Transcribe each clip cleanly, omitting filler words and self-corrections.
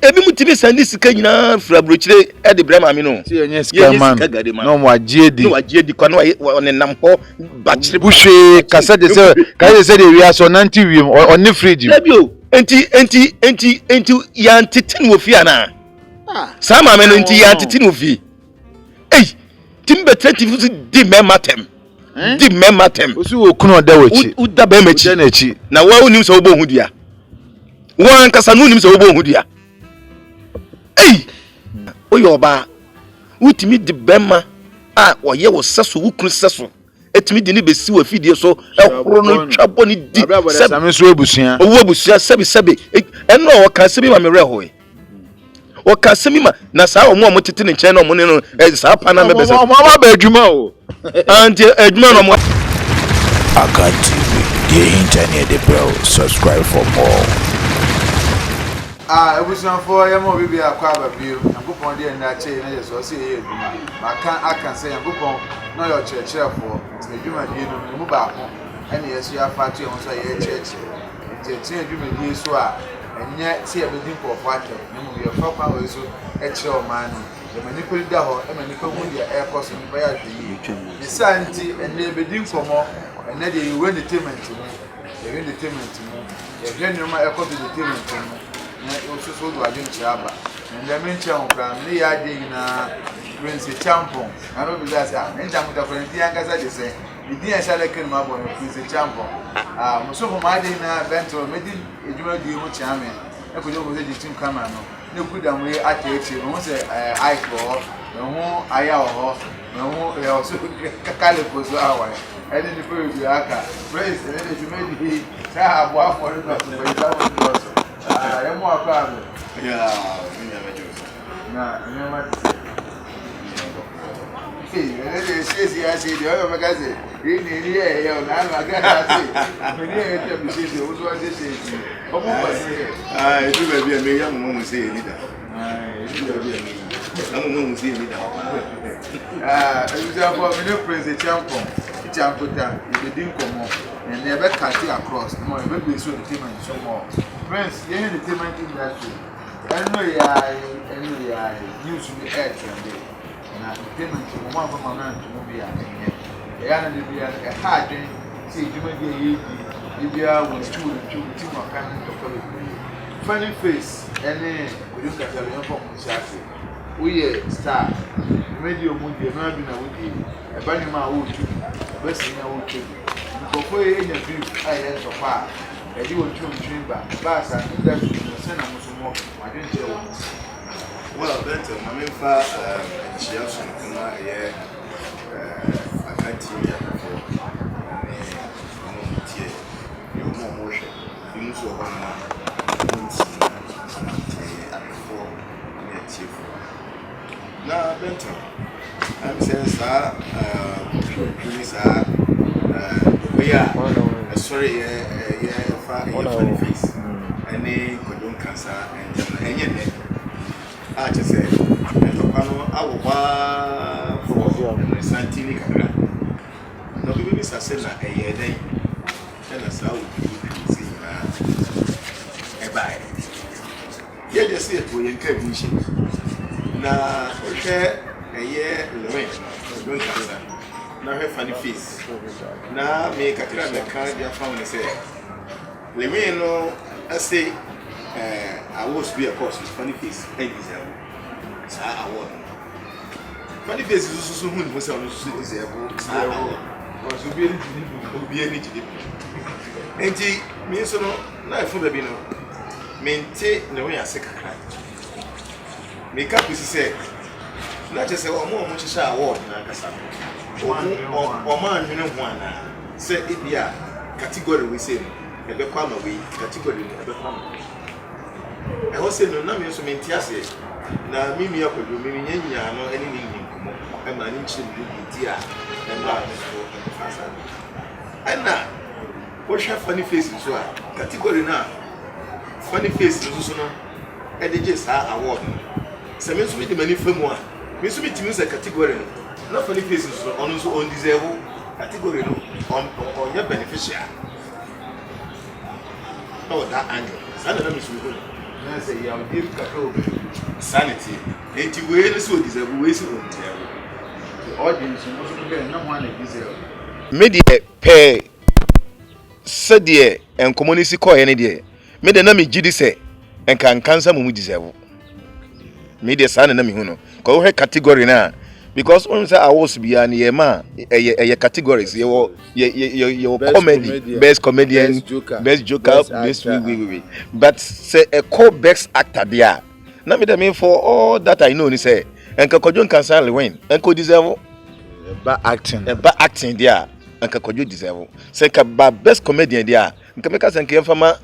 ebi mutimi sandi sika nyina fra brochire e de brema mi no ti enye sika man no mo agiedi kwa no one nam ho bachire buhwe kasa de se de wi aso nanti wi on fridge debio enti ya ntitin wo fi ana sa ma me no enti ya ntitin wo fi timbe 30 di mematem di mematem osu wo kunu oda wachi uda ba machi na wa unim se wo bo hudua wan kasa no unim se wo bo hudua oyoba utimi di bema oye wo seso wo kunu seso etimi di ni besi wo fidie so ehoro no twabo ni di sami so ebusuan owo ebusuan sebe eno wo ka sebi ma me reho o ka semi ma na saa omo mo tete ne nchen na omo ne no saa pa na mebese omo ba adwuma o anti adwuma no mo Aka TV, the internet the bro. Subscribe for more. Ebusuan for yamo bibi akwa babio Yankopon de na che na yeso se ye adwuma maka aka se Yankopon no yo chirechirefo ti adwuma die no mu ba ko ene yeso ya fa to so ye cheche ti adwuma die so a enye se ebedi nkofo atwe na mu ye fa kwa we so e kire o man no e mani ko da ho e mani ko hu dia e koso ni ba ya dwi ni santi ene ebedi nkomo ene de we entertainment mu e entertainment mu e hwe ma e ko entertainment mu na osusu do adin chiaba na me nche nkra me ya de na Prince Champon na no bi that nja mo da kwenti angaza de se di ya shala ken ma bon Prince Champon muso ko ma de na bento me di ejuma di mu chiame e ko jogo de team kama no ne ku da mo ye atechi no se ike ho no aya ho no e osu kakale ko so awa eni ni ko bi aka Prince ne de ejuma di sa abo afo no so be da mo so ya mo akwa ya mi ya mejo na mi ma ele se ya se de o magaze ni ya na magaze se ni e te bi se o so ade se o mo pa se e tu be bi me ya mo mo se leader e tu be bi me na mo se leader e tu afọ mi no Prince Champon Champota e be din komo and never cut it across no e be so the team and so more Prince the entertainment industry anyway I used to be air trend na entertainment mo ma fa na mo bi ya na de bi ya e ha dwen se juma de yi bia wo tu mo kan to ko le funny face ene ko yo ka tele yo ko mo shasi we star media mo de na bi na wo di e ba ni ma wo tu e ba si na wo tu ko ko e nya bi ai so fa e di wo tu ba sa industry no se na mo so mo ma de je wo well then my main fa she also kuma ye akanti ya ko ni tie yo mo she bi mu so ba ma na bento I'm saying sir we are sorry fa funny face any kodon cancer and enye I just said, I will buy for Santini Kakra. No, we miss a seller a year day, and as I would see a buy. Yet, you see it for your commission. Now, share a year, Lorraine, don't answer. Now, her funny face. Now, make a crack the card you found and say, Lorraine, no, I say. I was be a course funny face and is award. Funny face is also who was on the disabled was to be any to and he means no, not for the bino. Maintain the way I say, make up is said, not just a more much award in Akasa or man, you know, one say it be a category we say, a become away category a become. I was saying, no, I'm so maintained. Now, Mimi, I could do me, no, anything. I'm an inch in the dear, and now and now, what's your funny face? So, category now, funny face, and they just are award. Some with the many film one. Miss Smith means a category, not funny faces on his own disabled category on your beneficiary. Oh, that angle. I don't know, Miss Wiggum. na say ya odi kakao sanity enti we no so deserve we so deserve the audience no so get na one deserve me de pe se de enkomonisi koye ne de me de na me gidi se enkankansa mu deserve me de sa na me hu no ko we category na because when say awards be an yema a categories your comedy best comedian best joker best we but say a core best actor there na me mean for all that I know ni say enka Kojo Nkansah win enko deserve bad acting there enka Kojo deserve say ka best comedian there enka make say enka fama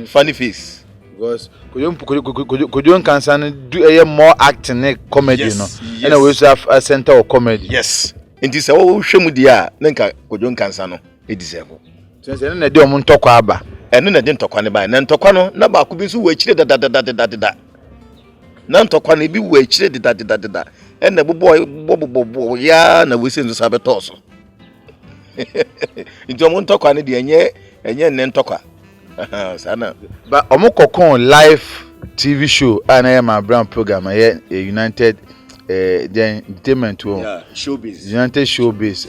funny face because Kojo Nkansah do more acting comedy no and we have a center of comedy yes it is o hwemu dia na nka Kojo Nkansah no e deserve so na de omo ntokwa aba eno na de ntokwa ne ba na ntokwa no na ba ko bi so wo akire da na ntokwa na bi wo akire da en na bobo ya na we se nso sabeto so nti omo ntokwa ne de enye ne ntokwa sana but omo kokon live TV show and my brand program here United the entertainment showbiz United Showbiz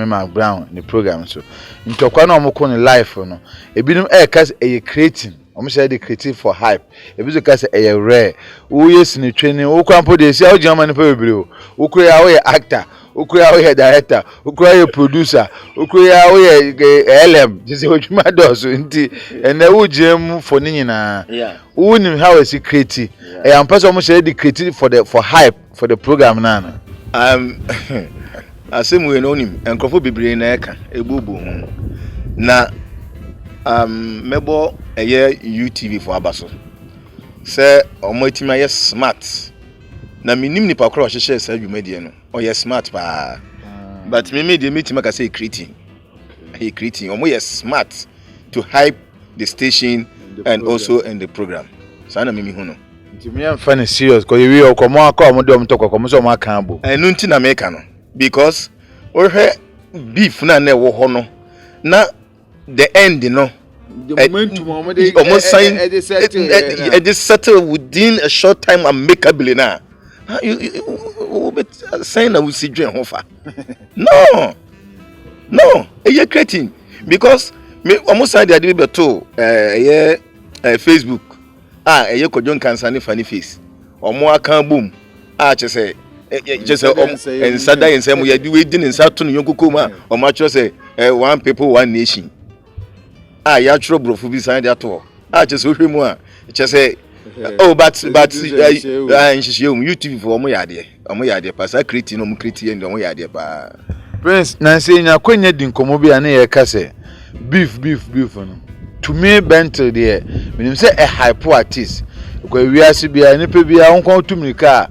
my brown the program so ntokwa na omo kon live no ebinum cause creating omo say the creative for hype ebizo cause rare wo yes ni training wo kwampo dey see how jama ni pa bebre wo kura wo actor ukura we director ukura we producer ukura we LM just odwuma doso nti ene wo gem for ni nyina wo nim how is creative am person mo share the creative for hype for the program na asem we no nim enkrofo bebre na eka ebubu na mebo eye UTV for abaso se omo etima ye smart na minim ni pakro hye sa dwumadie no oye smart pa but me media meeting maka say creating omo ye smart to hype the station and also in the program so na me hu no nti me am fan serious ko yewi okomo aka omo de omo to kokomo so omo aka abo enu nti na me ka no because we hwe beef na na wo ho no na the end no the momentum almost sign it settle within a short time amicably now you bet saying that we see join hofa no you creating because me almost sign the idea beto Facebook Kojo Nkansah ni funny face omo aka boom say just and sada in some we didn't insert to yonko ma omo actually say one people one nation ya tro brofu bi sign that to just we mu a say oh but YouTube for omo yade pass creating no creating and omo yade pa Prince Nancy nya kwenya di nkomo bi ane ye ka se beef no to me bentle there menim say a hype artist ko wiase bia nipa bia won tumika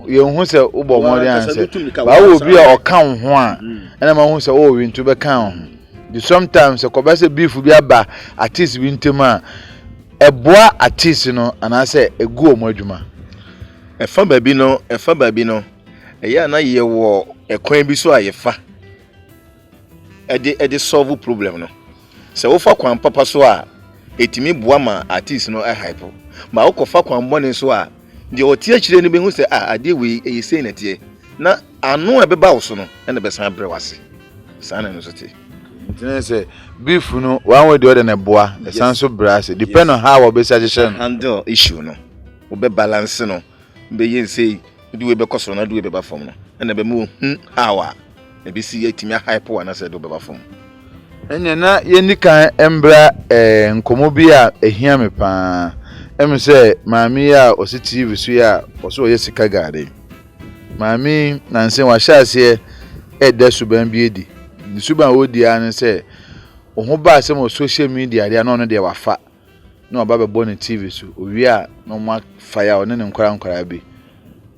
ye hu se ubo mo de anse ba wo bi a oka ho a ena ma hu se o wi ntu be kan ho the sometimes ko ba se beef bi aba artist bi ntema eboa artist no anase egu omo adwuma efa baabi no eya na ye wo ekwan bi so ayefa e de solve problem no se wo fa kwan papa so a etimi boa ma artist no hype ma wo ko fa kwan bone so a de otie akire ni be hu se ade we e sei na tie na anu e be ba wo so no e na be san bre wase san na so tie say beef no one way the other na boa the san so brass depend on how we be suggestion handle issue no we be balance no be yen say do we be koso na do we be ba form no na be mu how e be see etimi hype wa na say do be ba form enya na yenika embra nkomo bi a ehia me pa em say maami a osi TV so ya oso yesika gare maami na nse wa hyase da suban bi edi suban odi an say oho ba asem o social media dia no de wafa na oba be bo ne TV so owi a no ma fire one ne nkora bi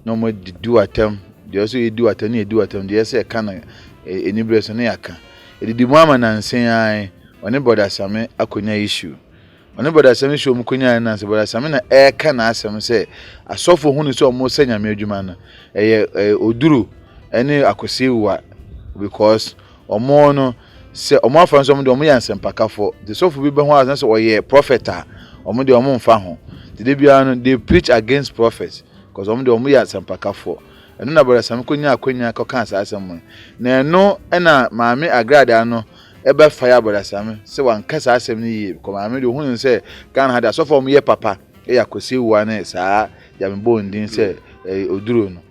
no mo do atem de also do atem ne do atem de say kan enibre so ne yaka edidi mu ama na nsen ai one brother Same akonya issue one brother Same show mu konya na se brother Same na ka na asem say asofo hu ne so mo sanya me adwuma na oduru ene akosiwa because omo no se omo afa nso mo de omo yansem pakafo the sofo bi be ho as say oye prophet omo de omo mfa ho de bia no they preach against prophets because omo ya sampakafo eno na brother Sam konya akonya ko kan asem na eno na maame agrada no ebe fire brother Sam se wan kasa asem ni yi ko maame de hunu se kan hada so for ye papa e yakosi wa na saa ya mbo ndin se oduro no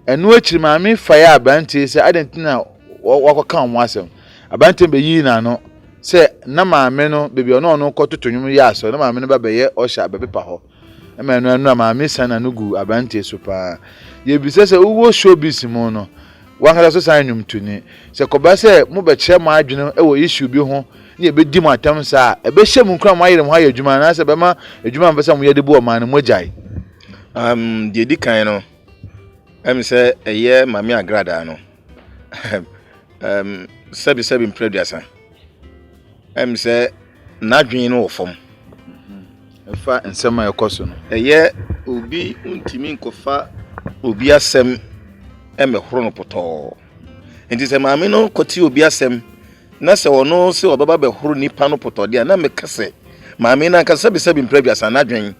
eno akiri maame fire abanti se adentina wako kan mo asem abanti be yi na no se na maame no bebi ono ko totonyum ya so na maame no ba be ye osha bebepa ho ema eno na maame sana no gu abanti so pa ye bi se uwo showbiz mo no wan hada so san nyum tuni se ko ba se mo be kire mo adwene e wo issue bi ho ne e be di mo atam sa e be hye mo nkra mo ayere mo ha adwuma na se be ma adwuma mbe se mo ye de bo ma no mo jai de di kan no se eye mami agrada no sebi mpreduasa se nadwen no ofom fa nsema yakoso no eye obi untimi nkofa obi asem emehoro no poto enti se maame no koti obi asem na se ono se obaba behoro nipa no poto dia na mekase maame na ka sebi mpreduasa nadwen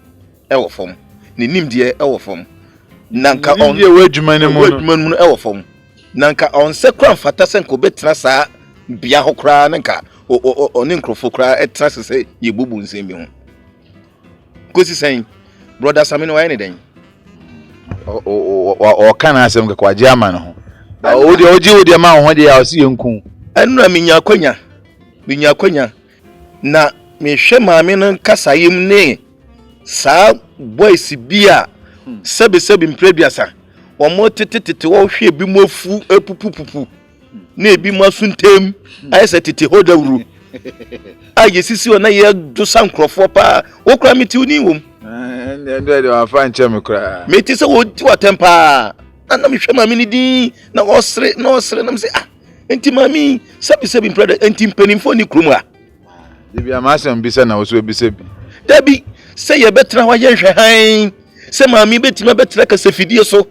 ewofom ni nimdie ewofom nanka on die wadwuma ne mu no ewofom nanka on se kran fata sen ko betra saa bia ho kra nanka oni nkrofo kra etra se yebubu nsem bi ho kosi sen brother Sam no why ne den o kana asem ka kwaje ama no ho odi ma ho de ya o si yenku enu na minya kwanya na mehwe maame no kasayem ne saa boys bia sebi mpreduasa omo tete wo hwe bi mofu epupupupu na ebi masuntem ayese tete hodawuru ayesisi ona ye do sankrofo pa wo kra meti uni wom ndo de wa fa nche me kra meti se wo ti watempa na me hwe mami ni din na osre na me se enti mami sebi mpreduasa enti mpanimfo ni krum a bia ma asem bi se na wo so bi se bi dabi se ye betra wa ye hwe han se mami betima betra ka sefidie so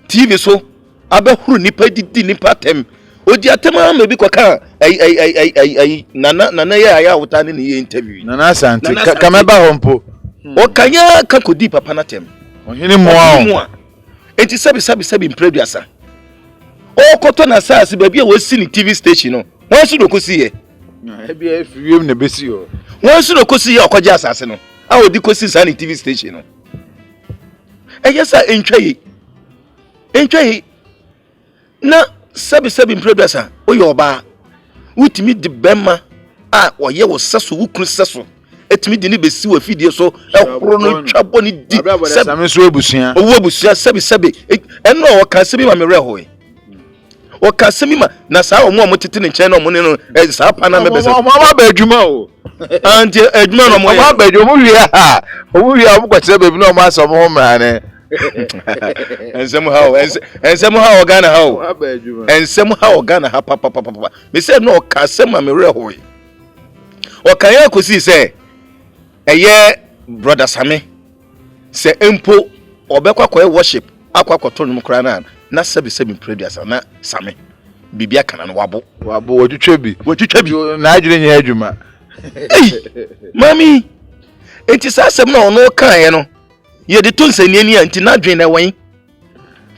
TV so abehuru nipa didi nipa tem odi atema ma bi kwaka ai nana ya ya wuta ne ye interview nana asante kameba hompo o kanya ka kodi papa na tem ohini moa enti sebi mpreduasa o koto na sase ba bia wasi ni TV station no won su dokosi ye e bia efiwem na besi o won su dokosi ye okoja asase no a odi kosi sa ni TV station no eyesa entwaye na sebi mpreduasa oyoba utimi de bema a oye wo seso wukru seso etimi de ni besi wa fidie so ehoro no twabo ni di sebi so ebusia owo ebusia sebi eno o ka sebi ma mere hoye o ka sebi ma na saa omo tete ne nchen na omo ne no saa pa na mebese omo ba adwuma o anti adwuma no omo ba adwuma wi ha omo wi abu kwache bebi na omo aso mo ho mra ne ensem how Ghana how ensem how Ghana ha papa me say no ka sema me rehoy o kan ya kosi say eye brother Sam say empo obekwa kwa worship akwa to no kra na sebi mpreduasa na Sam bibia kana no wabo wotwetwe bi na adwene nya adwuma mami enti sa asem na ono kan ye no ye de to nsaniani anti na dwen na wan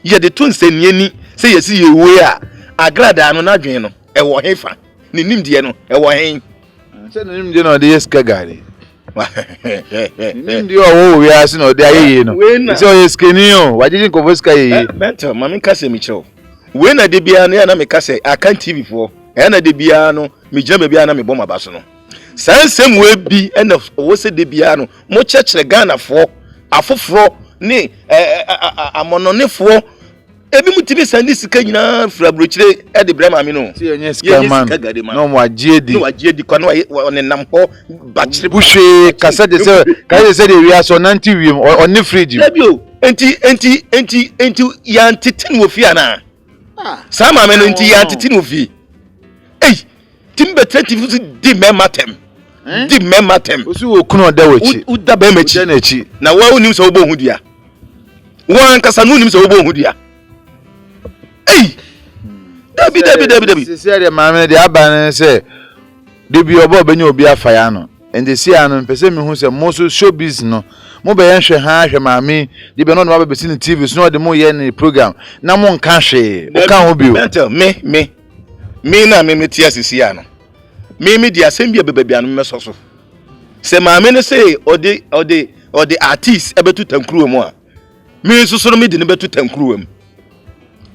ye de to nsaniani se yesi ye we a agrada no na dwen no e wo hefa ni nimdie no e wo hen se nimdie no de yeska gari nimdie o we asi no de ayeye no se o yeskeni o wajiji ko voska yeye mentor mami kase mi chiro we na de bia no ya na me kase akan TV fo e na de bia no me jama bia na me boma baso no sansem we bi e na wo se de bia no mo chechire Ghana fo afoforo ni amononefo ebi mutimi sandi sika nyina frabrochire e de brema mi no ti enye sika man no mo agiedi kwa no onenam ho bachire buhwe kasa de se de wi aso nanti wi oni fridge lebio enti ya ntitin wo fi ana sama me no enti ya ntitin wo fi timbe tretive di mematem di mematem osu okunu oda wachi uda ba mechi na wa onim se obo hudua wan kasa no onim se obo hudua dabi sisi ade maame de aban se de bi obo benya obi afa ya no and they see an person who say most showbiz no mo be yan hwe ha hwe maame de be no no ba be see TV so no de mo ye ni program na mo nka hwe o kan ho bio me na me tia sisi ano me di asem bia bebia no me so se maame no say odi artist ebetu tankruwa mu a me so no me di ne betu tankruwa mu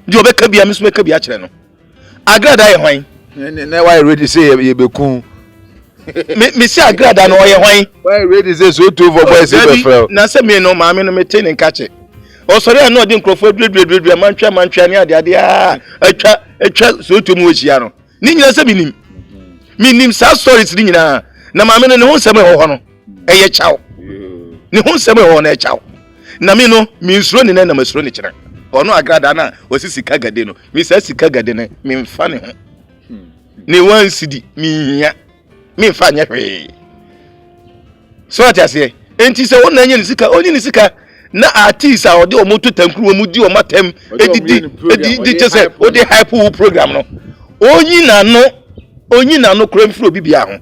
di obeka bia me so meka bia kire no agrada ye hwan na why ready say ye be kun me see agrada no ye hwan why ready say so two for boys be frel na se me no maame no me te ne nka che o sori na odi nkrofo dredredred mantwa ne ade atwa so to mu ohia no ni nyina se minim sa stories ni nyina na maame no ne ho nsem ho no eye chaw ne ho nsem ho na chaw na me no mi nsuro ni na masuro ni kire ono agrada na osisi kagade no mi sa sika gade ne mi mfa ne ho ni wan sidi mi hia mi mfa nya hwe so atase enti se wona nya ni sika oni ni sika na artist a ode omoto tankuru omudi omatem edidi tese ode hype program no onyi na no kura mfiro bibia ho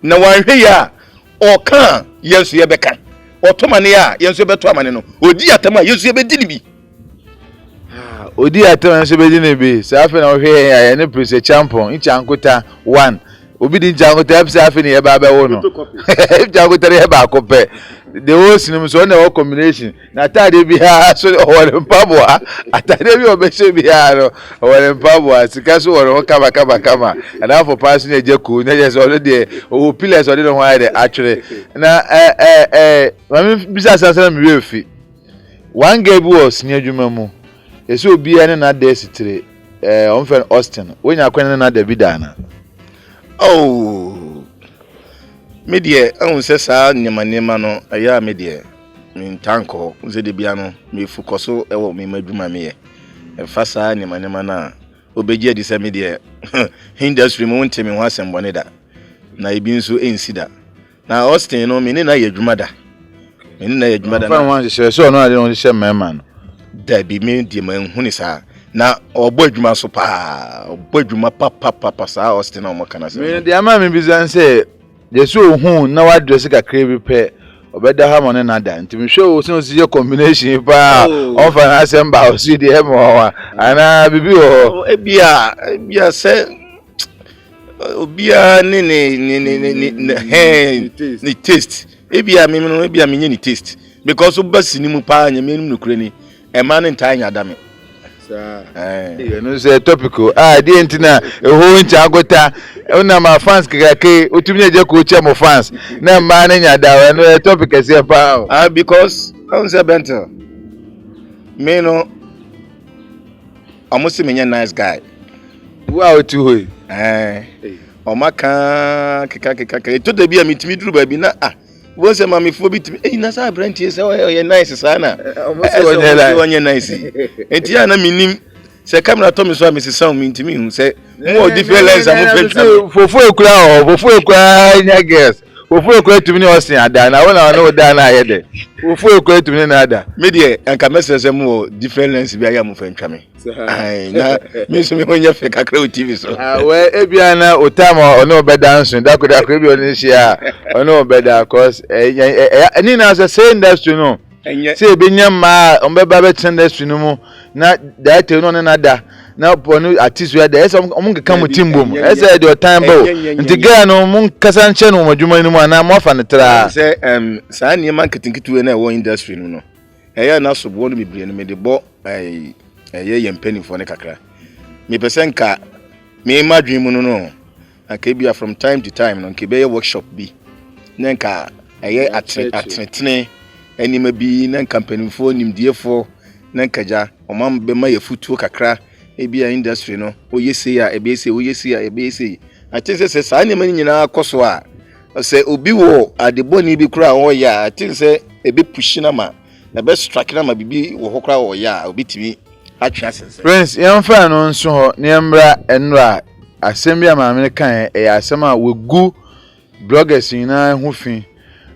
na wanhwe ya oka yenso ye beka otoma ne ya yenso beto amane no odi atama yenso ye bedi ni bi odi atama yenso bedi ni bi safe na ohwe ya ne prese champion ichankota 1 obi di jankota epse afi ne ye ba be wo no jankota ye ba kope the whole cinema so na o combination na tade bi ha so owore mpaboa atade bi obese bi ha no owore mpaboa sika so owore kama and after pass na ejeku na je so de o pillars o de no why de actually na mami bisa sansa mi wefi one girl bi was ni adwuma mu ese obi ane na de sitire on fen Austin wonya kwen na da bi da na media ahun se sa nyama no aya media min tanko ze de bia no me fukoso ewo me madwuma me ye fa sa nyama na obeji adi se media industry mo ntemi ho asembone da na ebi nso ensida na Austin no me ni na yadwuma da na fa wan se so no ade no se mema no da bi me di man hu ni sa na obo adwuma so pa obo adwuma papa sa Austin na mo kana se me de ama me bizan se Jesu hu na wa dress ka krebi pe obeda ha mo ne nada ntimi show so si combination pa on fa na semba o si de he mo wa ana bibi o ebia se obia ni taste ebia me no ebia me ni taste because obasi ni mu pa anya me no kure ni e ma ne ntai nya da me no say topical di entina eho ncha agota una ma fans kake otumi eje ko che mo fans na ma na nya da no topic ese pa because I say bento me no almost me nice guy wow to hoy o maka kaka to da bia mitimi duru ba bi na won say mami fo bitimi na sa brand say o nice sana onye nice enti ya na minim se camera to me so me sesa me ntimi hu se mo difference am fofo ekura nya guess fofo ekura tumi ni Austin ada na wona no da na ayede fofo ekura tumi na ada me de anka message mo difference bi aya mo fa ntwa me ai na me so me honya fe kakra o TV so we ebia na otama ono be dance da ko bi oni shia ono be da cause ni na say industry no say be nyama on be ba be industry no mu na that no na da na ponu artist we da ese on ka mo timbom ese the time bo nti ga no mun kasanche no madwuma ni mu ana mo fa ne tra say sa ni marketing na wo industry no eya na so bo no bibre no me de bo ye penny for ne kakra me person ka me madwin mu no aka bia from time to time no ke be workshop bi na nka atretene anima bi na company fo nimdiefo na nkaja omam be ma ye futuo kakra ebia industry no oyese ya ebese oyese ya ebese atinse se sa anima nyina akoso a se obi wo adeboni bi kura ho ya atinse ebe push na ma na be strike na ma bibi wo ho kura wo ya obi timi atwa sense Prince yamfa no nso ho ne mbra enra asembia ma American e asema wegu bloggers nyina ho fi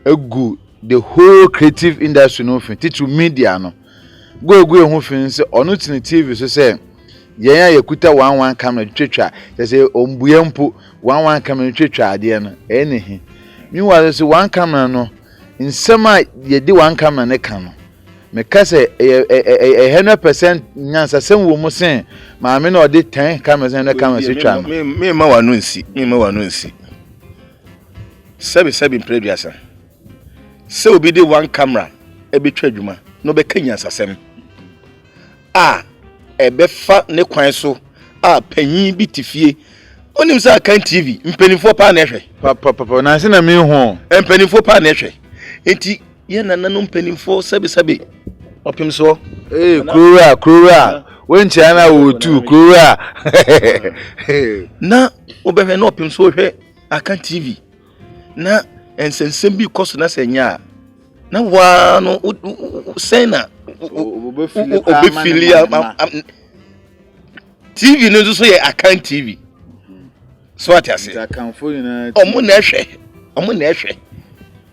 egu the whole creative industry no fi titu media no go ho fi nse onu tini TV so say yenya yekuta 11 camera twetwa say ombuye mpo 11 camera twetwa ade no enihi meanwhile so one camera no nsɛm a yɛdi one camera ne ka no meka sɛ 100% nyansasɛm wɔ mu sen maame na ɔde 10 cameras ne camera so twa no me ma wano nsi sebi preduasa sɛ obi de one camera ebetwa adwuma no bɛka nyansasɛm a ɛbɛfa ne kwan so a panyin bi tifie onim sɛ akan TV mpanimfo pa na ehwɛ papa na se na me hu mpanimfo pa na ehwɛ enti ye nananom mpanimfo sebi opim so krura wenchia na otu krura na obehwe na opim so hwɛ akan TV na ensensem bi koso na senya na wa no sena obefilia TV no so ye akan TV so atiase akanfo ina omo na ehwe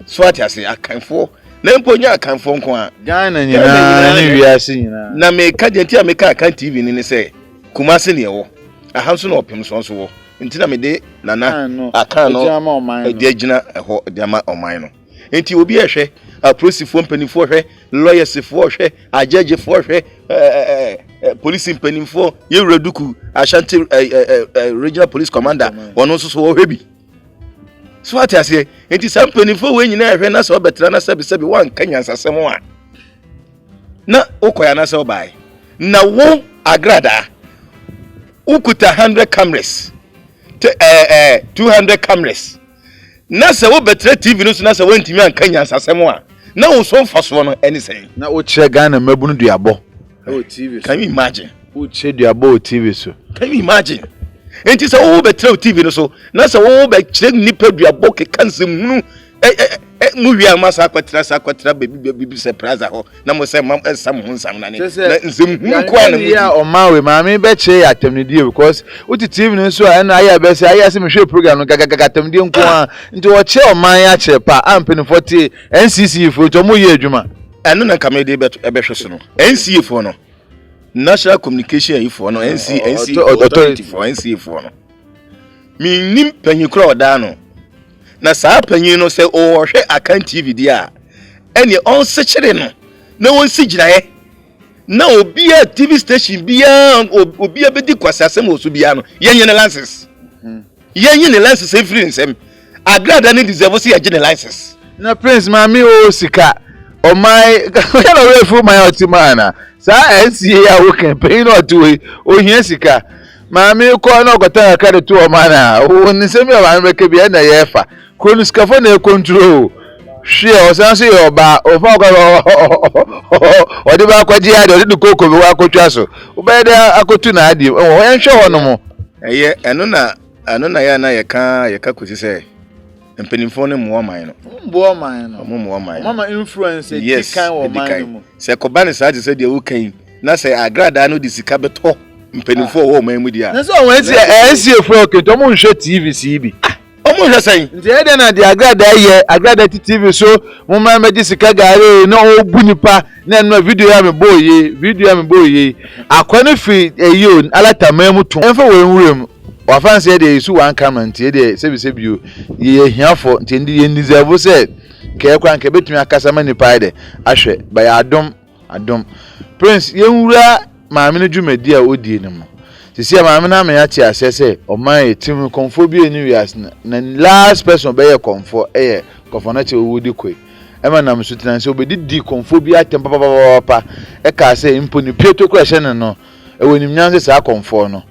so atiase akanfo na mponya akanfo nko a Ghana nyina ne wiase nyina na me ka jenti a me ka akan TV ni se Kumase ne wo ahanso na opim so wo nti na me de nana akan no de agina ho de ama oman no nti obi ehwe aprosifo mpanimfo hwe lawyersfo hwe ajejefo hwe police mpanimfo yewuraduku Ashanti regional police commander wono nso so wo hwe bi so atiase nti sam mpanimfo we nyina hwe na so obetra na sebi wan kanyansasem a na okoya na so bai na wo agrada ukuta 100 cameras 200 cameras na se wo betre TV no so na se wantimi an kanyansasem a na wo so mfaso no eni sen na wo kire Ghana mabunu duabo o TV can you imagine wo kire duabo o TV so can you imagine enti se wo betre TV no so na se wo be kire nipa duabo ke kansem hunu mu wi amasa akwatra baby surprise ho na mo se mam ensam ho nsam na ne na nsem hunu kwa na mu ya o mawe maame be kire atemnidie because uti TV no so a na aya be se aya se me hwe program no gaga atemnidie nko a nti wo kire o man ya kire pa ampeni 40 NCC fo to mo ye adwuma eno na kamede ebe hwe so no NCA fo no National Communication Info no NCA authority for NCA fo no mi nim panyin kura oda no na saa panyin no se o hwe akan TV dia ene on se kire no na won si girae na obi a TV station bia obi a bedi kwasasem osu bia no yenye ne license yenye ne license free nsem agrada ne deserve se yenye ne license na prince mami o sika o my kana we fu my otimana sa NCA ya wo campaign no to o hia sika mami ko na ogota ka de to o mana o nsem ya ba meke bia na yefa ko nu sika fo na control hwe o san se oba o fa o de ba kwaji ade o de kokko bi wa kotwa so o ba de akotu na ade o en hwe ho no mo eye eno na ya na ye ka kusi se mpenimfo ne mo man no mbo man no mo man mama influence e kan wo man no se ko ba ne sa je se de wo kan na se agrada no di sika beto mpenimfo wo man mu dia na so won ti NCA fo ke to mo nhwe TV CB o mo hwe sai nti e de na de agrada TV so mo man me di sika gare na o bu nipa na no video ya me boye akwane fi eyo alata mamu to enfo we nwurem wa fancy dey su one camera nti dey sebi you ye hiafo nti ndi ye deserve say ke kwa nke betumi akasa mani paide ahwe ba ya adom prince ye nwura maame no dwumadi a odie ne mo sisi maame na me ya ti asese o man etim konfo bi eni wias na last person be ye konfo konfo na che owodi koi ema na msutina se obedi di konfo bi atem papa ka se impo ni pieto kura hye ne no ewonim nyanse sa konfo no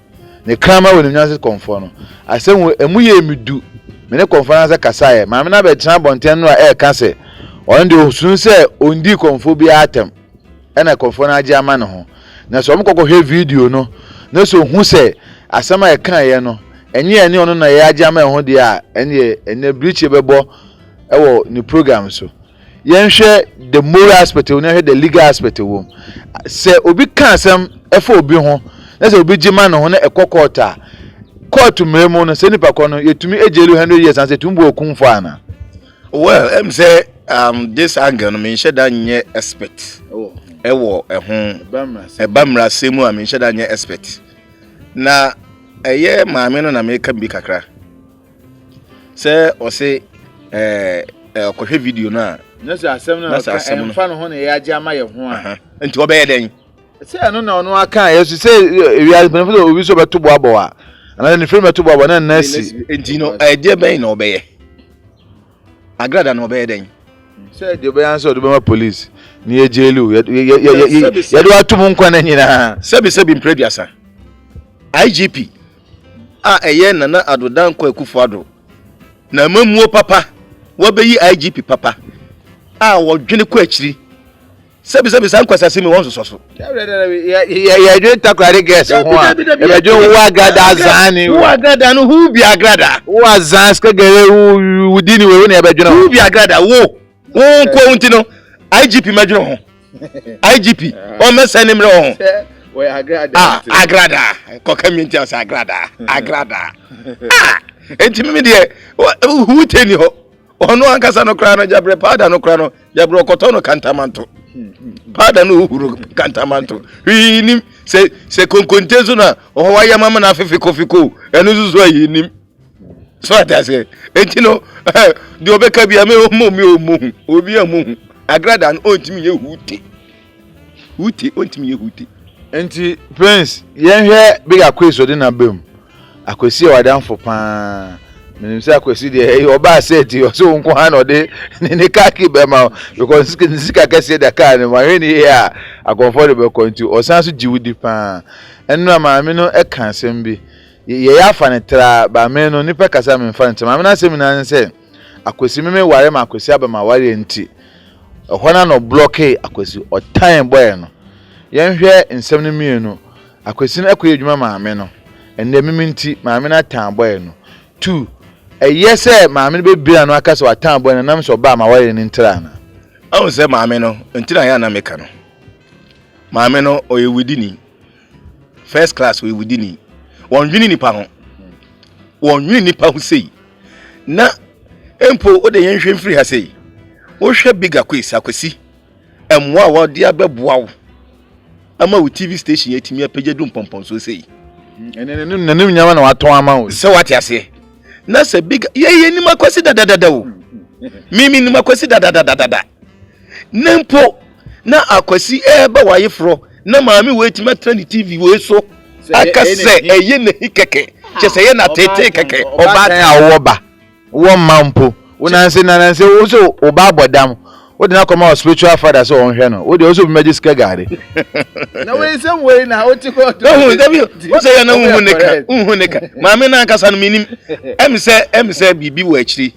ne krama wonim nyanse konfo no asem emu ye midu me ne conference kasaye maame na be tena bonten no ka se on de osun se ondi konfo bi atem ena konfo na agi ama ne ho na so omkoko hwe video no na so hu se asema e kan ye no enye ono na ye agi ama ho de a ene breach bebo ewo ni program so yenhwe the moral aspect we know the legal aspect wo se obi kan asem efa obi ho na se obi gima no ho na ekokota court memo no se nipa ko no yetumi ejelu 100 years and se tumbu okunfo ana well em say this angle no me nhye da nye expert ewo bamra semu a me nhye da nye expert na eye maame no na me ka bi kakra se o se okɔhwɛ video na nasa asɛm na ɛmfa no ho na yɛagye ama yɛ ho a nti wɔbɛyɛ dɛn sɛ no na ɔno aka yesu sɛ ewia benefo so obi so beto boabo a ana ne film beto boabo na nasi nti no ɛdeɛ bɛn na ɔbɛyɛ agrada na ɔbɛyɛ dɛn sɛ de bɛyɛ ansɛ ɔde bɛma police ni ye jelu yɛde wato mu nkwa na nyina sɛbi mprɛduasa IGP a ɛyɛ nana adodan kɔ akufo ado na mamuo papa wɔbɛyi IGP papa a wɔdwene kɔ akyiri sɛbi san kwasase mi wɔn soso so ya dwe takrade guess ho a ya dwe wo agrada azani wo agrada no hu bi agrada wo azan ska gere wo dini we na yɛbɛdwene hu bi agrada wo ko unti no IGP madwene ho IGP o mesa ne mre ho wo agrada agrada ko community as agrada enti me de hu teni ho ono ankasa no kra no jabre pada no kra no jabre okoto no kantamanto pada no huru kantamanto hinim se konkontezo na o waya mama na fefiko enu zuzu ayinim so atase enti no de obeka bia me omu obi amu agrada no ontimi ye huti ontimi ye huti enti prince yenhwe big quiz odi na bem akwesi wadanfo pa menim say akwesi de oba seti o so nko ha no de ne kaki be ma because sika kase da car ne ma hweni here akonfo de be kontu o san so jiwudi pa ennu amaame no e kan sem bi ye ya fa ne tra ba me no nipa kasa me fa ne tra ma na sem na se akwesi me ware ma akwesi aba ma ware enti ehona no block akwesi o time boy no yenhwe nsem no mienu akwesi no akoye dwuma maame no ende miminti maame na tan boy no 2 yese maame be bia no aka so atan boy no nam so ba ma ware ni ntra na awu se maame no ntira ya na meka no maame no oye widini first class we widini wonwini nipa ho wonwini nipa ho sei na empo o de yenhwe mfiri ha sei wo hwe bigger quiz akwesi emwa wo de abeboa wo ama wo TV station yetimi apagye dum pompon so sei nanim nyama na waton ama wo se wate ase na se bigger ye ni makwesi dadadada wo mimi ni makwesi dadadada nempo na akwesi eba wayefro na maami we tima trend TV we so aka se eye na hikeke che se ye na tete keke oba ta woba wo mampo wonanse nananse wo so oba bodam wo de na koma spiritual father so on hwe no wo de wo so be magic gare na we sem we na wo ti ko no dabi wo se ya na hu neka maami na aka sa no minim em se bibi wo akiri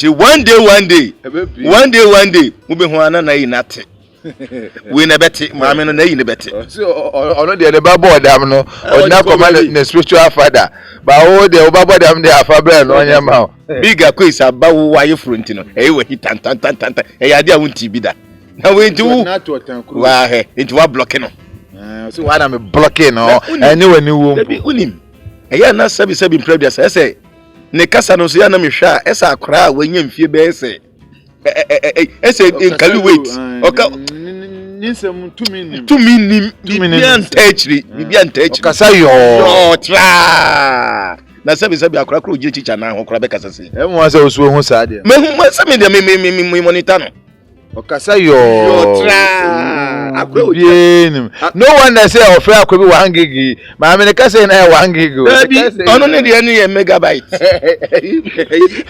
one day wo be hu ana na yi nate we na beti maami no na yi ne beti so ono de ne ba bodam no o na koma na spiritual father ba wo de wo ba bodam de afa bre no nya ma bigger quiz aba wo waye front no e we hitan e ya de a wonti bi da na we nti wo wa he nti wa block no so wa na me block no anyway ni wo unim e ya na sabi previous ese ne kasa no so ya na me hwa esa akora wanya mfie be ese nkali wait oka ninsem tumi nim bibian tachri kasa yo tra na sabi akora kro je chicha na ho kora be kasa se e mo asa osuo hu sa de me hu sa me de me monitor no okasa yo tra akora oje no wonder say ofre akwa bi 1 gig ma me ne kasa na 1 gig ono ne de ne megabyte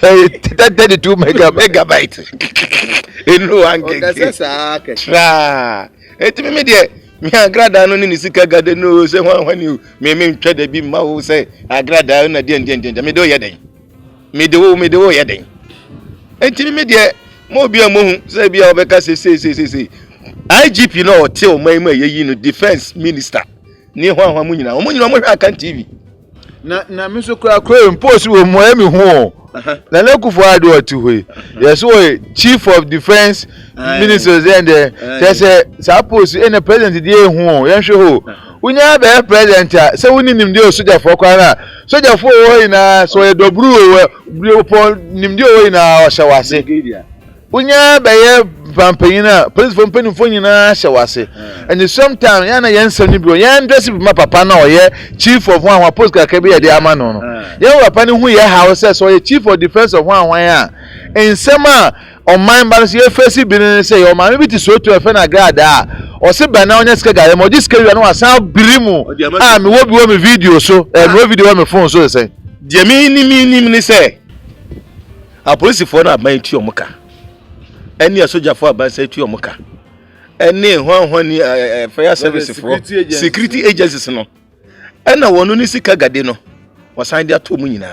32 megabyte enu 1 gig okasa sa tra etimi me de mi agrada no ni sika gade no se hwanhwani me ntwa da bi ma wo se agrada na de me do ye den me de wo ye den etimi me de mo bia mo hu se bia obeka se IGP no te o mai yeyi no defense minister ni hwanhwa mu nyina mo hwa kan TV na me so kra impose wo mo emi hu na lekufu adu otu hwe yes we chief of defense ministers and say suppose any president dey hu yen hwe ho unya be president say woni nim dey soja for kwa na soja for wo ina so e dobru wo po nim dey wo ina o shawase unya be pampanyina police for mpanimfo nyina hye wase and sometimes yana yensa ni bi yan dress bi ma papa na oye chief of one post ka bi ye de ama no yan papa ni hu ye house so ye chief of defense of one a ensema on mind balance ye face bi ni say o ma bi ti so to efe na grad a o se ba na onya sika ga mo di sika wi na wasan birimu me wo me video so me video me phone so say de mi ni say a police for na ban ti omuka eni asoja for ban say ti omuka eni hwan ni fire service for security agencies no ena wonu ni sika gade no wasan dia to mu nyina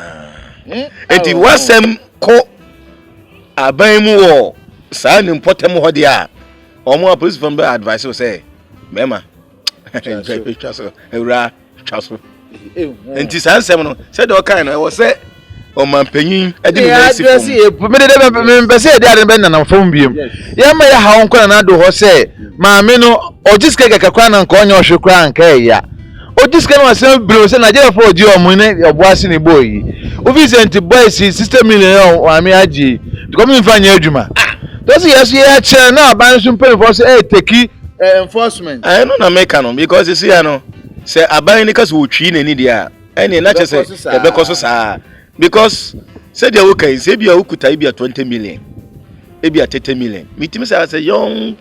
enti wasem ko aban mu wo saa ni important ho de a omo police for ban advice say mema ewra chaso enti saa nsem no say de o kan no say o man panyin ade me nasi fom me de me pese de ade be na fom biem ya ma ya ha won kwana na do ho say maame no ojiske kakakwa na nka onye ohwekwa nka ya ojiske no asem biro say Nigeria for oji omo ne oboase ni boy Vincent boys 60 million o ami aji ko mi fa nya adwuma does yes ya che na aban so mpem for say take enforcement I no na make no because you see no say aban ni kaso otwi na ni dia ene na che say e be koso saa because say they okay say bia ukuta bia 20 million e bia 30 million mitimi say as a young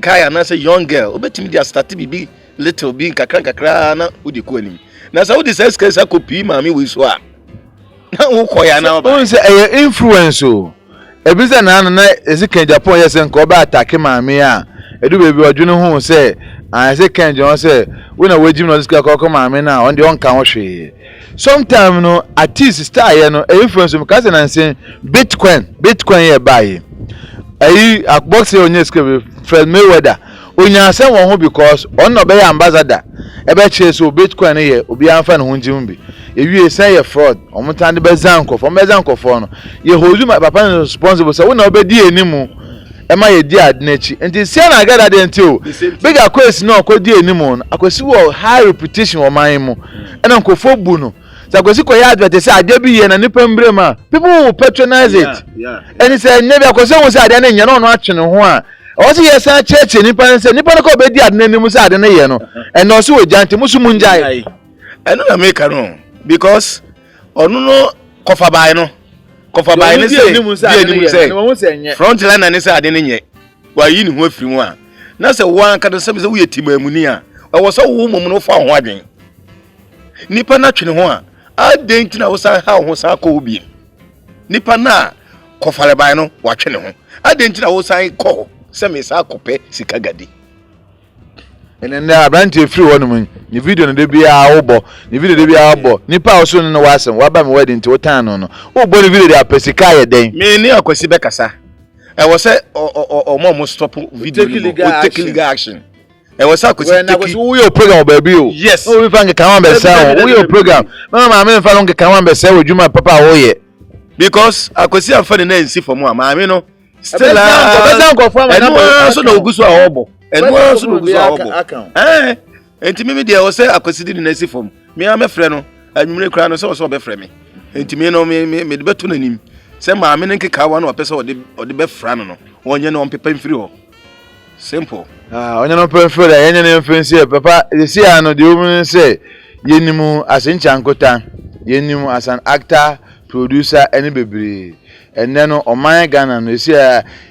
guy and as a young girl obetimi dia start bi little bi kakra na udi ko anim na say udi say skesa copy mami we so a na wo koya na ba say influence o e bi say na ezika Japan yes nko ba attack mami a edu bebi odwene hu say I say Kenji on say we na wejim no skaka ko mami na on de on kan wo hwe sometimes no artist star here no influence me cause na say bitcoin here buy ayi box here onye skebe Fred Mayweather onya say won ho because on no be ambassador e be che so bitcoin here obi anfa no hunjim bi ewie say ye fraud omutande be zankofo no ye hozu my papa no responsible say we na obedi enimu ema ye di adnechi enti say na gada de enti o bigger quest no akodi enimu akwesi wo high reputation o man mu ena nkofo bu no sakwesi ko ya advert say ade bi ye na nipa mbrema people will patronize it and he say nebi akwesi wo say ade na nya no atwene ho a o say yes na church nipa say nipa no ko be di ade na enimu say ade na ye no and no so we jante musu munjai eno na make no because onu no kofa bai no ni say front line na say ade ne nye wa yi ni ho afiri mu a na say wan ka de say we yetimamuni a wo so wo mum no fa ho adwen nipa na twene ho a adenti na wo san ha ho san ko obi nipa na kofale bai no wa twene ho adenti na wo san ko say me sa kope sika gadi and then branch free one mun ni video no de bia wo ni video de bia wo nipa so no wasem wa ba me wedding to tan no wo bo ni video de apesika ye den me ni akwasi be kasa e wo say o mo stop video ni take legal action e wo say akwasi take wo your program baby o yes o we fan kan wan be say wo your program mama me fa long kan wan be say wo djuma papa wo ye because akwasi amfa ne na nsi for mu ma me no still so na ogusu a obo eno so no guso obo enti me dia wo say akwasi di na si fom me a me frɛ no anwumre kra no so be frɛ me enti me no me de beto nanim say ma me nkeka wa no opese ode be fra no onye no pepa mfiri ho simple onye no pepa mfiri ya yenye no mfiri papa si ano de o say yenimu asenchankota yenimu as an actor producer any bebre and then oman Ghana no see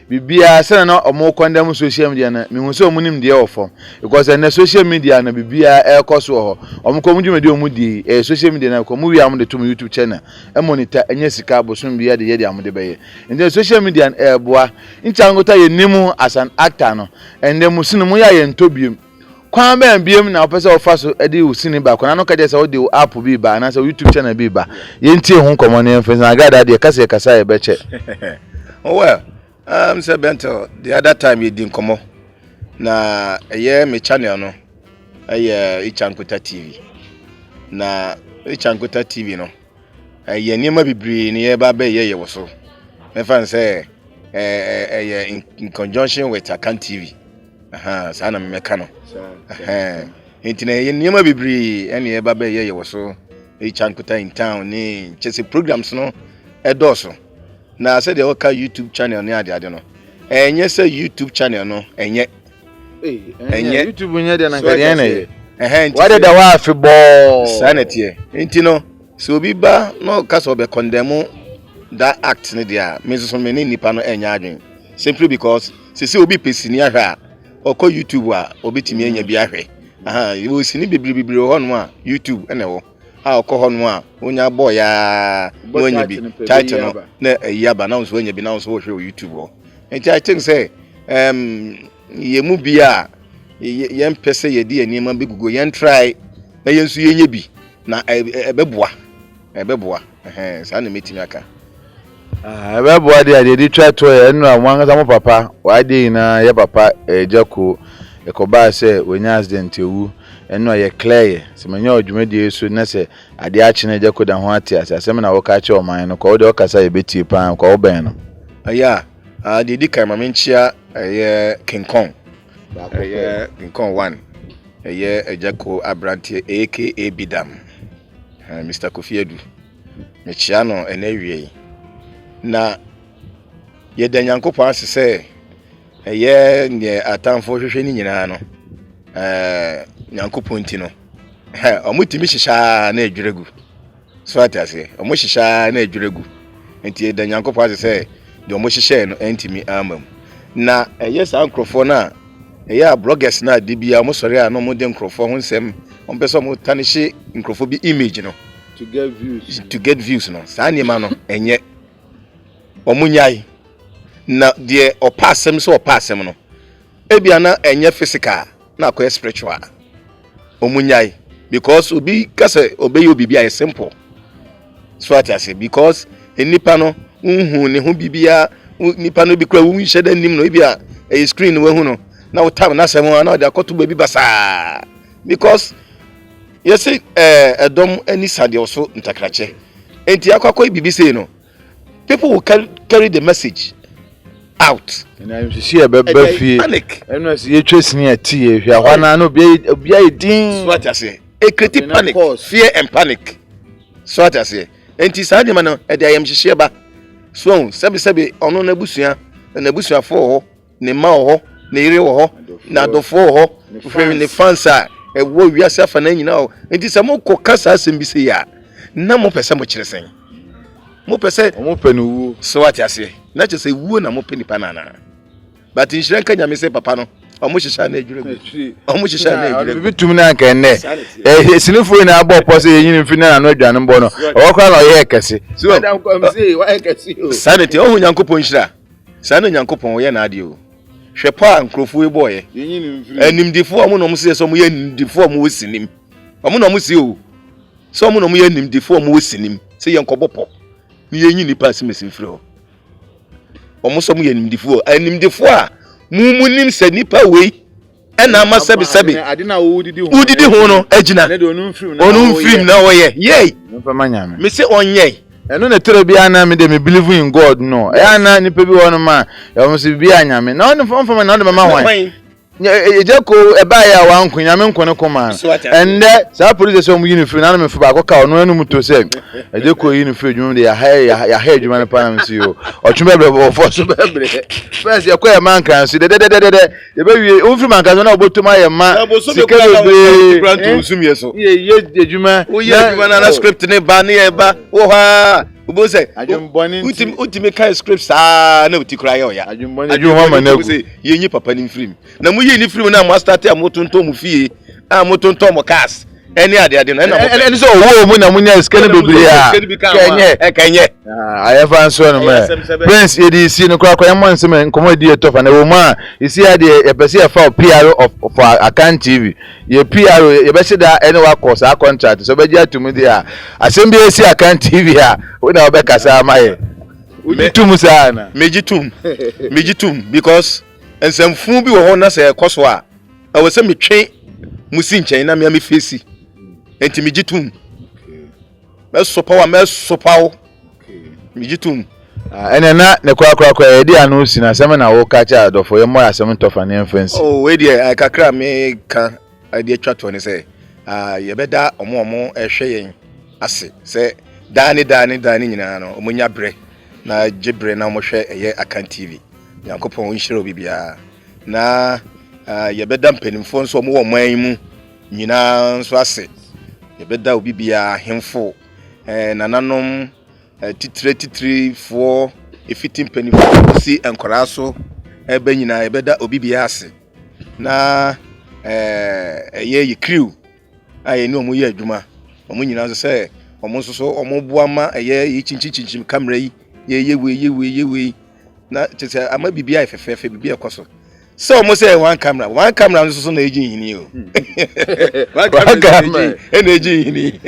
bibia say na omo condemn social media na me hu say omunim de ofo because na social media na bibia e koso ho omo ko mudwuma de omu di social media na ko mu wi am de to YouTube channel e monitor enya sika bosom bia de ye de am de beye and then social media e boa nchangota ye nimu as an actor no and then musinu mu ya ye ntobiem kwan ba biem na opese ofa so edi usini ba kwan no ka de say o de app bi ba na say YouTube channel bi ba ye ntie hu komo ne mfensa na gada de kasa ye beche oh well say Bento the other time you din komo na me channel no Ichankuta TV na Ichankuta TV no niema bibiri ne ye ba be ye wo so me fan say in conjunction with Akan TV sana me meka no enti niema bibiri ene ye ba be ye wo so Ichankuta in town ni chese programs no edoso na say the oka YouTube channel ni ade no enye say YouTube channel no enye YouTube nya de na nkade na what did the wife bo sanity enti no so obi ba no kasa obe condemn that act ne dia me so me nipa no enya adwen simply because se obi pesini ahwe a okọ YouTube a obi timi enya bi ahwe you sini bibiri ho no a YouTube ene wo a okọ ho no a onya boy ya onya bi title no na yaba na so onya bi na so wo hwe YouTube ho enti I think say ye mu bi a yen pese ye di anima be gugo yen try na yen su yenye bi na ebeboa sa na metimi aka ebeboa de try to enu anwa mo papa wa de na ye papa ejako ekoba se wenya accident ewu enu ye clear se manya odwumadi eso na se ade a chine ejako da ho ate asem na wo ka che oman no ko de okasa ye beti pan ko oben no aya de di kai mamenchia King Kong King Kong 1 ejako Abrante aka Bidam Mr. Kofi Edu mechia no enawie na ye danyankopon asese ne atamfo hwehwe ni nyina no nyankopon ti no omutimi hihya na edwuregu so atase omuhihya na edwuregu enti danyankopon asese de omuhihye no entimi amam na sa nkrofo na bloggers na de bia mo sori a no mo de nkrofo ho nsem on pese mo tanishe nkrofo bi image no to get views no sa anima no enye omunyai na de opasem so opasem no ebia na enye physical na akoye spiritual omunyai because obi kase obeyo bibia is simple so atase because enipa no unhu ne ho bibia nipa no bi kra wu nhye nim no ebia screen we hu no na wo tam na asem na de akoto baby basa because you see edom ani sade oso ntakrache enti akwakoy bibi say no people will carry the message out and I see a baby panic and as you trace near tea hwa hwana no bia din so what I say a creative panic fear and panic so what I say enti sade ma no e de ayam hihye ba so sebi ono na busua fo ho ne ma ho ne yire ho na dofo ho hwehwe ne fansa e wo wiase afa na nyina ho enti se mo kokasa asem bi se ya na mo pese mo kiresen mo pese mo penu wu so what I say na che se wu na mo peni panana but inshire nka nyame se papa no omo hihya na edwuregu bitum na nka enne sinifo na abo pose yin mfi na no adwane mbo no okwa na oye kese so madam come say why kese o sanity ohun yankopon hira sanu yankopon wo ye na ade o hwepa nkrofo e boye yin mfi animdifo omo no mo se so mo ye nimdifo omo wosinim omo no mo se o so omo no mo ye nimdifo omo wosinim se ye nkobopo ni ye yin nipa simesimfiri o omo so mo ye nimdifo animdifo a mumunim se nipa wei ena ama sebi ade na udidi ho no agina onu mfrim na wo ye yey mfa manyame me se onye eno na tero bia na me de me believe in God no na nipa bi wono ma ya mo se bia nyame na onu mfa na de mama hwan ejeko eba ya wa nkunya me nkone koma ende sa police so mu unifree na me fa ba ka ono anu muto se ejeko unifree dwum de ya ha adwuma na pa na msi o otwumbe bre bo fo so bebre first ya kwa man kan so de ye be wie unfree man kan so na obotuma ye ma sikelo bre brand usum ye so ye adwuma o ye adwuma na script ne ba ne ye ba wo ha ubo se adwumboni ultimate kind scripts na utikura ye oya adwuma ma na gu ye nyi papa ni free na mu ye ni free na mo start am tonton mu fie motonton mo cars eni ade no na eni so wo mu na munya skele bebre a kenye ayefa nso no me prince edi si no kwa yamon nsem nkomo edi etofa na wo ma isi ade ye pese ye fa PR of Akan TV ye PR ye be shida eni wa course a contract so be ji atum di a asem bi esi Akan TV a wo na obe kasa amaye ujitum sana mejitum because ensemfu bi wo ho na se koso a awo se metwe musi nchen na me face enti mejitum mesopawo mejitum ene na ne kwa edi anu si na sem na wo ka cha adofo ye mo asem tofa ne mfansi we dey kakra me ka ade atwa to ne se ye beda omo ehwe yen ase se dani nyina no omunya bre na jibre na mo hwe eye Akan TV Nyankopɔn nhyira obi bia na yɛbɛda mpanimfoɔ nso ɔmo wɔ man mu nyinaa nso ase yɛbɛda obi bia hemfo nananom titire foɔ efiti mpanimfoɔ si nkɔraa so ɛbɛ nyinaa yɛbɛda obi bia ase na ɛyɛ crew ayɛ ni ɔmo yɛ adwuma ɔmo nyinaa nso sɛ ɔmo nso so ɔmo boa ma ɛyɛ yi kyinkyim camera yi yɛwe na kyerɛ ama bibia efefefe bibia kɔso so ɔmo sɛ one camera nso so na eji hini o one camera ena eji hini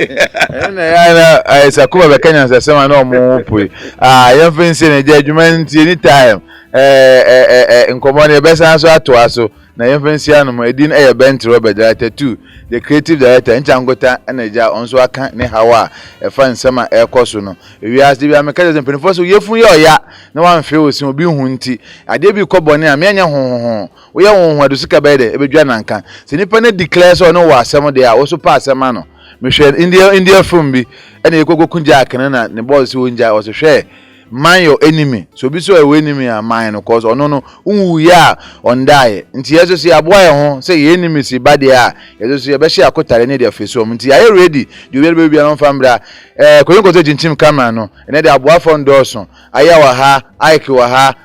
ena ya na sakuba be Kenya sɛ na ɔmo pui yɛmfa nsi na gya adwuma nti anytime nkɔmɔ ne bɛsan so atoa so na yɛmfa nsi anom edin ɛyɛ Bent Robert Director 2 the creative director Nchangota energy onso aka ne hawa ɛfa nsɛm a ɛkɔ so no ewiase bi ameka sɛ mpenifo so yefun yɛ ɔya na wanhwɛ osi obi hu nti ade bi kɔbɔ ne a meanya honhon wo yɛ honhon adu sika bɛyɛ de ebedwa nanka sɛ nipa ne declare so no wɔ asɛm de a wo so pa asɛm ano mehwɛ India film bi ɛna yɛkɔkɔ Jack na ne boss wo nja wo so hwɛ man your enemy so bi so a enemy a man no cause ono no unwu ya on die nti yeso si aboa ye ho say ye enemy si bade a yeso si be hye akotare ne de face om nti aye ready the way be no famra koyinko to jinchim camera no ene de aboa fo ndoso aya wa ha Ike wa ha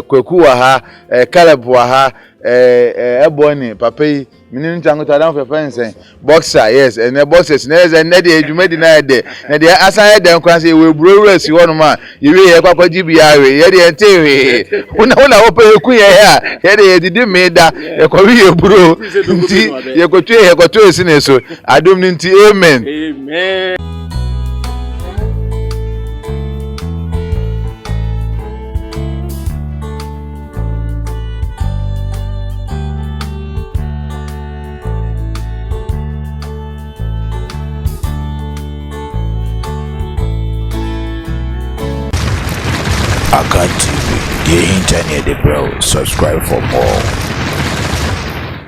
Kweku wa ha Caleb wa ha Ebony papai mini Nchangota dan for fence boxer yes and boxers na yes and dey adwuma di na dey na dey asan dey nkwan say we burawura si wono ma yewe ye kwakwaji bia we ye dey entewe una opa eku ye ha ye dey didi meda ye kwawi ye buro nti ye kotwe esi na so adom nti amen Akan TV, the internet, bro. Subscribe for more.